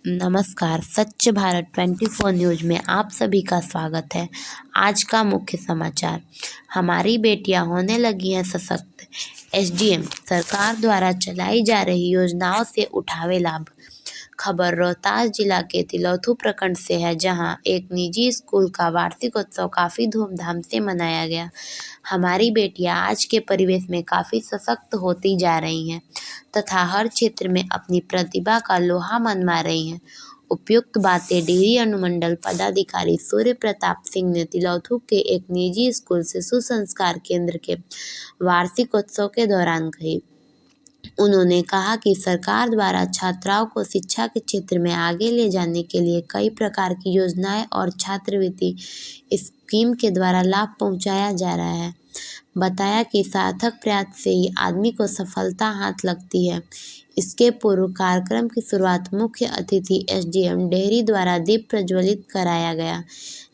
नमस्कार, स्वच्छ भारत 24 न्यूज़ में आप सभी का स्वागत है। आज का मुख्य समाचार, हमारी बेटियां होने लगी हैं सशक्त। एसडीएम सरकार द्वारा चलाई जा रही योजनाओं से उठावे लाभ। खबर रोहतास जिला के तिलौथू प्रखंड से है, जहां एक निजी स्कूल का वार्षिकोत्सव काफ़ी धूमधाम से मनाया गया। हमारी बेटियां आज के परिवेश में काफ़ी सशक्त होती जा रही हैं तथा हर क्षेत्र में अपनी प्रतिभा का लोहा मनवा रही हैं। उपयुक्त बातें डेयरी अनुमंडल पदाधिकारी सूर्य प्रताप सिंह ने तिलौथू के एक निजी स्कूल शिशु संस्कार केंद्र के वार्षिकोत्सव के दौरान कही। उन्होंने कहा कि सरकार द्वारा छात्राओं को शिक्षा के क्षेत्र में आगे ले जाने के लिए कई प्रकार की योजनाएं और छात्रवृत्ति स्कीम के द्वारा लाभ पहुंचाया जा रहा है। बताया कि सार्थक प्रयास से ही आदमी को सफलता हाथ लगती है। इसके पूर्व कार्यक्रम की शुरुआत मुख्य अतिथि एसडीएम डेहरी द्वारा दीप प्रज्वलित कराया गया,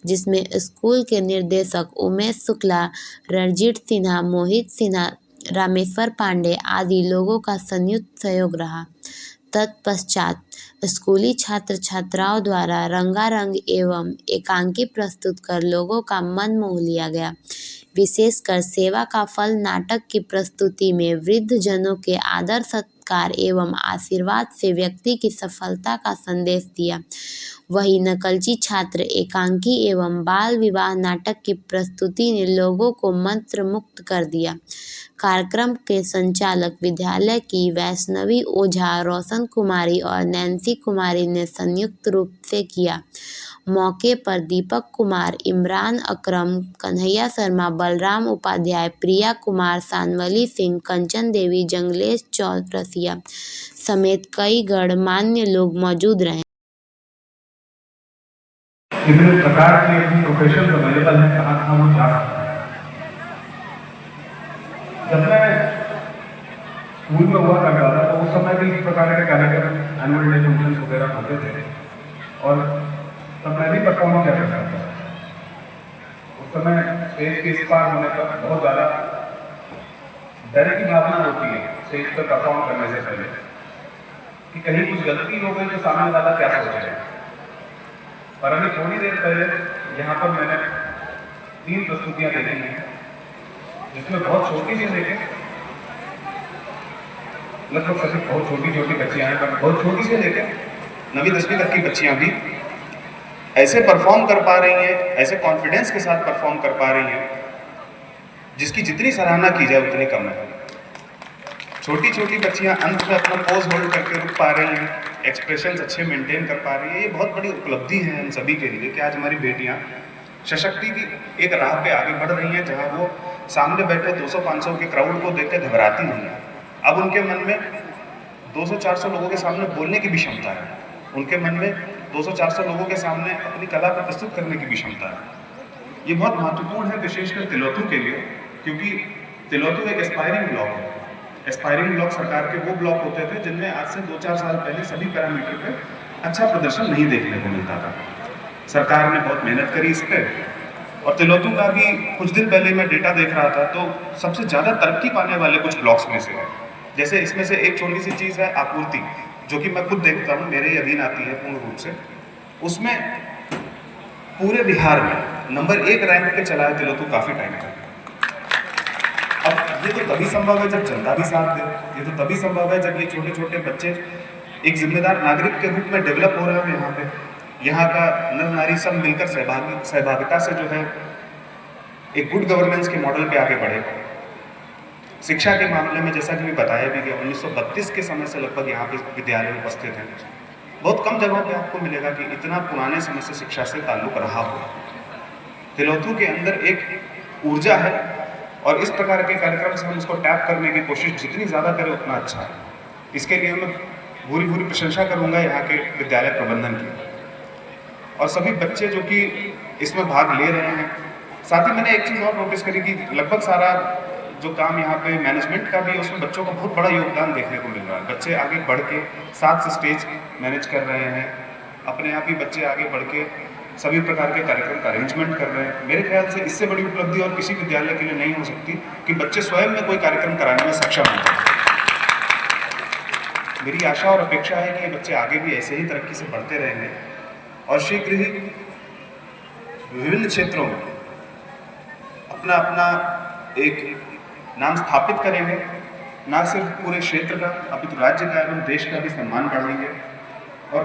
जिसमें स्कूल के निर्देशक उमेश शुक्ला, रणजीत सिन्हा, मोहित सिन्हा, रामेश्वर पांडे आदि लोगों का संयुक्त सहयोग रहा। तत्पश्चात स्कूली छात्र छात्राओं द्वारा रंगारंग एवं एकांकी प्रस्तुत कर लोगों का मन मोह लिया गया। विशेषकर सेवा का फल नाटक की प्रस्तुति में वृद्ध जनों के आदर सत्कार एवं आशीर्वाद से व्यक्ति की सफलता का संदेश दिया। वही नकलची छात्र एकांकी एवं बाल विवाह नाटक की प्रस्तुति ने लोगों को मंत्र मुक्त कर दिया। कार्यक्रम के संचालक विद्यालय की वैष्णवी ओझा, रोशन कुमारी और नैन्सी कुमारी ने संयुक्त रूप से किया। मौके पर दीपक कुमार, इमरान अकरम, कन्हैया शर्मा, बलराम उपाध्याय, प्रिया कुमार, सानवली सिंह, कंचन देवी, जंगलेश चौरसिया समेत कई गणमान्य लोग मौजूद रहे। विभिन्न प्रकार के प्रोफेशन अवेलेबल हैं, कहाँ वो जा सकते हैं। जब मैं स्कूल में हुआ करता था तो उस समय भी इस प्रकार के कार्यक्रम एनुअल डे फंक्शन वगैरह होते थे और तब मैं भी परफॉर्म किया करता था। उस समय स्टेज के इस पार होने पर बहुत ज़्यादा डर की भावना होती है स्टेज पर परफॉर्म करने से पहले कि कहीं कुछ गलती हो गई तो सामने वाला क्या सोचेगा। पर अभी थोड़ी देर पहले यहाँ पर मैंने 3 प्रस्तुतियाँ देखी हैं, जिसमें बहुत छोटी सी देखें, लगभग सभी बहुत छोटी बच्चियाँ हैं, पर बहुत छोटी सी देखें 9वीं-10वीं तक की बच्चियाँ भी ऐसे परफॉर्म कर पा रही हैं, ऐसे कॉन्फिडेंस के साथ परफॉर्म कर पा रही हैं, जिसकी जितनी सराहना की जाए उतनी कम है। छोटी बच्चियाँ अंत में अपना पोज होल्ड करके रुक पा रही हैं, एक्सप्रेशंस अच्छे मेंटेन कर पा रही है। ये बहुत बड़ी उपलब्धि है हम सभी के लिए कि आज हमारी बेटियां सशक्ति की एक राह पे आगे बढ़ रही हैं, जहां वो सामने बैठे 200-500 के क्राउड को देखकर घबराती नहीं है। अब उनके मन में 200-400 लोगों के सामने बोलने की भी क्षमता है, उनके मन में 200-400 लोगों के सामने अपनी कला को प्रस्तुत करने की भी क्षमता है। ये बहुत महत्वपूर्ण है, विशेषकर तिलौथू के लिए, क्योंकि तिलौथू एक एस्पायरिंग ब्लॉक है। एस्पायरिंग ब्लॉक सरकार के वो ब्लॉक होते थे जिनमें आज से 2-4 साल पहले सभी पैरामीटर पे अच्छा प्रदर्शन नहीं देखने को मिलता था। सरकार ने बहुत मेहनत करी इस पर, और तिलौथू का भी कुछ दिन पहले मैं डेटा देख रहा था तो सबसे ज़्यादा तरक्की पाने वाले कुछ ब्लॉक्स में से है। जैसे इसमें से एक छोटी सी चीज़ है आपूर्ति, जो कि मैं खुद देखता हूँ, मेरे अधीन आती है पूर्ण रूप से। उसमें पूरे बिहार में नंबर 1 रैंक पे चला है तिलौथू काफ़ी टाइम तक। अब ये तो तभी संभव है जब जनता भी साथ दे, ये तो तभी संभव है जब ये छोटे बच्चे एक जिम्मेदार नागरिक के रूप में डेवलप हो रहे हैं। यहाँ पे यहाँ का नर नारी सब मिलकर सहभागिता से जो है एक गुड गवर्नेंस के मॉडल पे आगे बढ़े। शिक्षा के मामले में जैसा कि बताया भी गया, 1932 के समय से लगभग यहाँ पे विद्यालय उपस्थित हैं। बहुत कम जगहों पे आपको मिलेगा कि इतना पुराने समय से शिक्षा से ताल्लुक रहा हो। तिलौथू के अंदर एक ऊर्जा है और इस प्रकार के कार्यक्रम से हम उसको टैप करने की कोशिश जितनी ज़्यादा करें उतना अच्छा है। इसके लिए मैं भूरी प्रशंसा करूँगा यहाँ के विद्यालय प्रबंधन की और सभी बच्चे जो कि इसमें भाग ले रहे हैं। साथ ही मैंने एक चीज़ और नोटिस करी कि लगभग सारा जो काम यहाँ पे मैनेजमेंट का भी है, उसमें बच्चों का बहुत बड़ा योगदान देखने को मिल रहा है। बच्चे आगे बढ़ के साथ से स्टेज मैनेज कर रहे हैं, अपने आप ही बच्चे आगे बढ़ के सभी प्रकार के कार्यक्रम का अरेंजमेंट कर रहे हैं। मेरे ख्याल से इससे बड़ी उपलब्धि और किसी विद्यालय के लिए नहीं हो सकती कि बच्चे स्वयं में कोई कार्यक्रम कराने में सक्षम हो जाए। मेरी आशा और अपेक्षा है कि ये बच्चे आगे भी ऐसे ही तरक्की से बढ़ते रहेंगे और शीघ्र ही विभिन्न क्षेत्रों में अपना अपना एक नाम स्थापित करेंगे, न सिर्फ पूरे क्षेत्र का अपितु राज्य का एवं देश का भी सम्मान बढ़ाएंगे और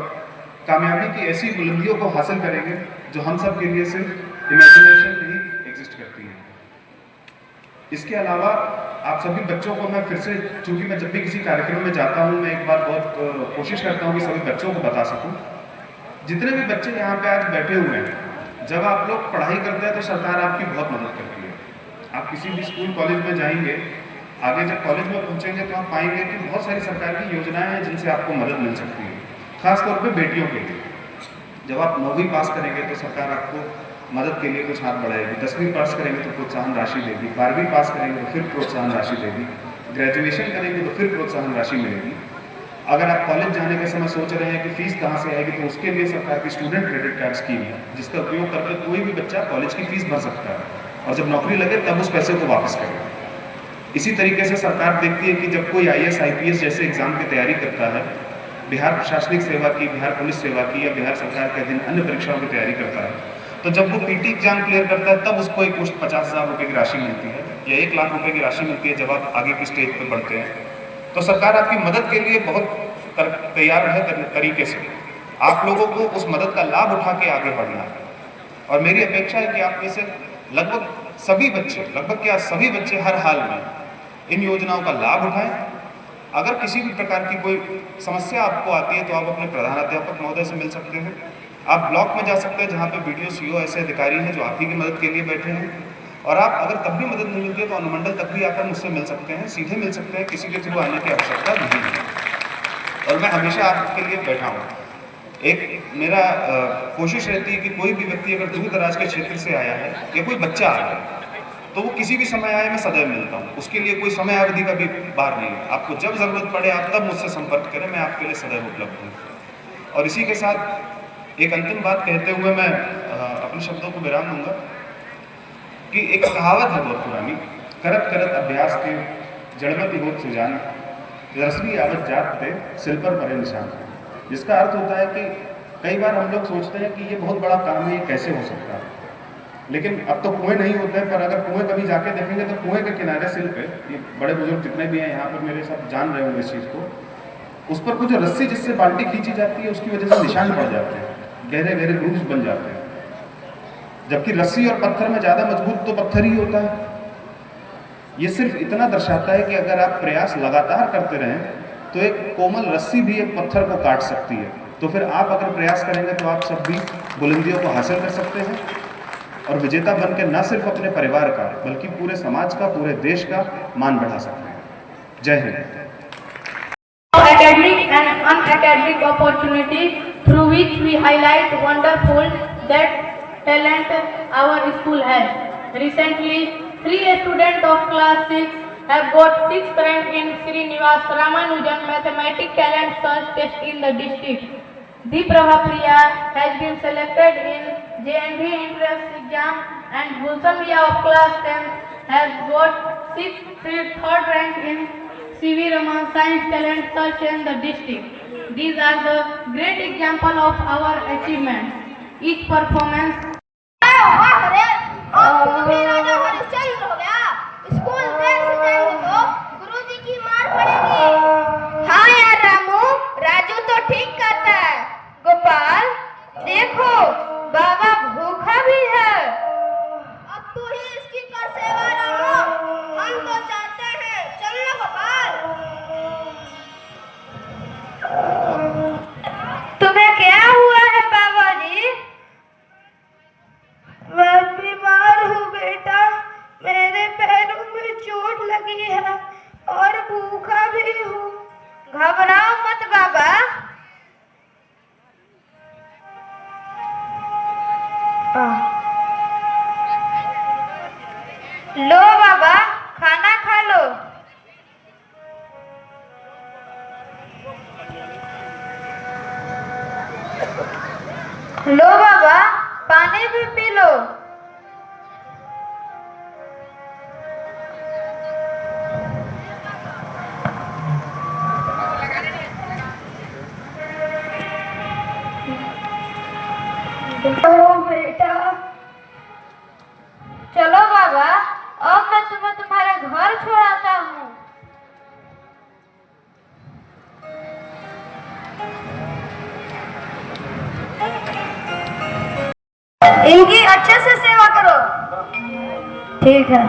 कामयाबी की ऐसी बुलंदियों को हासिल करेंगे जो हम सब के लिए सिर्फ इमेजिनेशन ही एग्जिस्ट करती है। इसके अलावा आप सभी बच्चों को मैं फिर से, चूंकि मैं जब भी किसी कार्यक्रम में जाता हूँ मैं एक बार बहुत कोशिश करता हूँ कि सभी बच्चों को बता सकूँ। जितने भी बच्चे यहाँ पे आज बैठे हुए हैं, जब आप लोग पढ़ाई करते हैं तो सरकार आपकी बहुत मदद करती है। आप किसी भी स्कूल कॉलेज में जाएंगे, आगे जब कॉलेज में पहुँचेंगे तो आप पाएंगे कि बहुत सारी सरकार की योजनाएं हैं जिनसे आपको मदद मिल सकती है, खासतौर पे बेटियों के लिए। जब आप 9वीं पास करेंगे तो सरकार आपको मदद के लिए कुछ हाथ बढ़ाएगी, 10वीं पास करेंगे तो प्रोत्साहन राशि देगी, 12वीं पास करेंगे तो फिर प्रोत्साहन राशि देगी, ग्रेजुएशन करेंगे तो फिर प्रोत्साहन राशि मिलेगी। अगर आप कॉलेज जाने के समय सोच रहे हैं कि फीस कहाँ से आएगी, तो उसके लिए सरकार की स्टूडेंट क्रेडिट कार्ड स्कीम है, जिसका उपयोग करके कोई भी बच्चा कॉलेज की फीस भर सकता है और जब नौकरी लगे तब उस पैसे को वापस करेगा। इसी तरीके से सरकार देखती है कि जब कोई IAS IPS जैसे एग्जाम की तैयारी करता है, बिहार प्रशासनिक सेवा की, बिहार पुलिस सेवा की या बिहार सरकार के अधीन अन्य परीक्षाओं की तैयारी करता है, तो जब वो PT एग्जाम क्लियर करता है तब उसको एक मुश्त 50,000 रुपये की राशि मिलती है या 1 लाख रुपये की राशि मिलती है जब आप आगे की स्टेज पर बढ़ते हैं। तो सरकार आपकी मदद के लिए बहुत तैयार है तरीके से। आप लोगों को उस मदद का लाभ उठा के आगे बढ़ना है और मेरी अपेक्षा है कि आप में से लगभग सभी बच्चे, लगभग क्या सभी बच्चे हर हाल में इन योजनाओं का लाभ उठाएं। अगर किसी भी प्रकार की कोई समस्या आपको आती है तो आप अपने प्रधानाध्यापक महोदय से मिल सकते हैं। आप ब्लॉक में जा सकते हैं जहाँ पे BDO CO ऐसे अधिकारी हैं जो आप ही की मदद के लिए बैठे हैं। और आप अगर तब भी मदद नहीं मिलती है तो अनुमंडल तक भी आकर मुझसे मिल सकते हैं, सीधे मिल सकते हैं, किसी के थ्रू आने की आवश्यकता नहीं है और मैं हमेशा आपके लिए बैठा हूँ। एक मेरा कोशिश रहती है कि कोई भी व्यक्ति अगर दूर दराज के क्षेत्र से आया है या कोई बच्चा आ गया तो वो किसी भी समय आए, मैं सदैव मिलता हूँ। उसके लिए कोई समय अवधि का भी बार नहीं है। आपको जब ज़रूरत पड़े आप तब मुझसे संपर्क करें, मैं आपके लिए सदैव उपलब्ध हूँ। और इसी के साथ एक अंतिम बात कहते हुए मैं अपने शब्दों को विराम दूंगा कि एक कहावत है बहुत पुरानी, करत करत अभ्यास के जड़मति होत सुजान, रसवी आवत जात पे सिल पर परे निशान। जिसका अर्थ होता है कि कई बार हम लोग सोचते हैं कि ये बहुत बड़ा काम है, ये कैसे हो सकता है, लेकिन अब तो कुएं नहीं होते हैं, पर अगर कुएं कभी जाके देखेंगे तो कुएं के किनारे सिल पे, ये बड़े बुजुर्ग जितने भी हैं यहाँ पर मेरे साथ जान रहे होंगे इस चीज़ को, उस पर कुछ रस्सी जिससे बाल्टी खींची जाती है उसकी वजह से निशान पड़ जाते हैं, गहरे गहरे ग्रूव्स बन जाते हैं। जबकि रस्सी और पत्थर में ज़्यादा मजबूत तो पत्थर ही होता है। ये सिर्फ इतना दर्शाता है कि अगर आप प्रयास लगातार करते रहें तो एक कोमल रस्सी भी एक पत्थर को काट सकती है। तो फिर आप अगर प्रयास करेंगे तो आप सब भी बुलंदियों को हासिल कर सकते हैं और विजेता बन के न सिर्फ अपने परिवार का बल्कि पूरे समाज का, पूरे देश का मान बढ़ा सकते हैं। जय Hind. Academic and unacademic opportunity through which we highlight wonderful that talent our school has. Recently, 3 students of class 6 have got 6th rank in Srinivas Ramanujan Mathematics Talent Search Test in the district. Deeprabha Priya has been selected in JNV entrance exam and Gulshan Riya of class 10 has got 3rd rank in CV Raman Science Talent Search in the district. These are the great example of our achievements. Each performance राजा हरिश्चंद्र हो गया। School there से जाएंगे तो गुरुजी की मार पड़ेगी। हाँ यार रामू, राजू तो ठीक कहता है। गोपाल देखो, बाबा भूखा भी है। अब तू ही इसकी कर सेवा रामू, हम तो चाहते हैं। चल ना गोपाल। तुम्हें क्या हुआ है बाबा जी? मैं बीमार हूँ बेटा, मेरे पैरों में चोट लगी है और भूखा भी हूँ। घबराओ मत बाबा। लो बाबा, खाना खा लो। लो बाबा, पानी भी पी लो। बेटा, चलो बाबा, अब मैं तुम्हें तुम्हारे घर छोड़ाता हूँ। इनकी अच्छे से सेवा करो। ठीक है।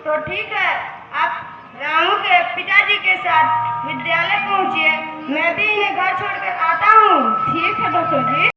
तो ठीक है, आप रामू के पिताजी के साथ विद्यालय पहुंचिए, मैं भी इन्हें घर छोड़कर आता हूँ। ठीक है डॉक्टर जी।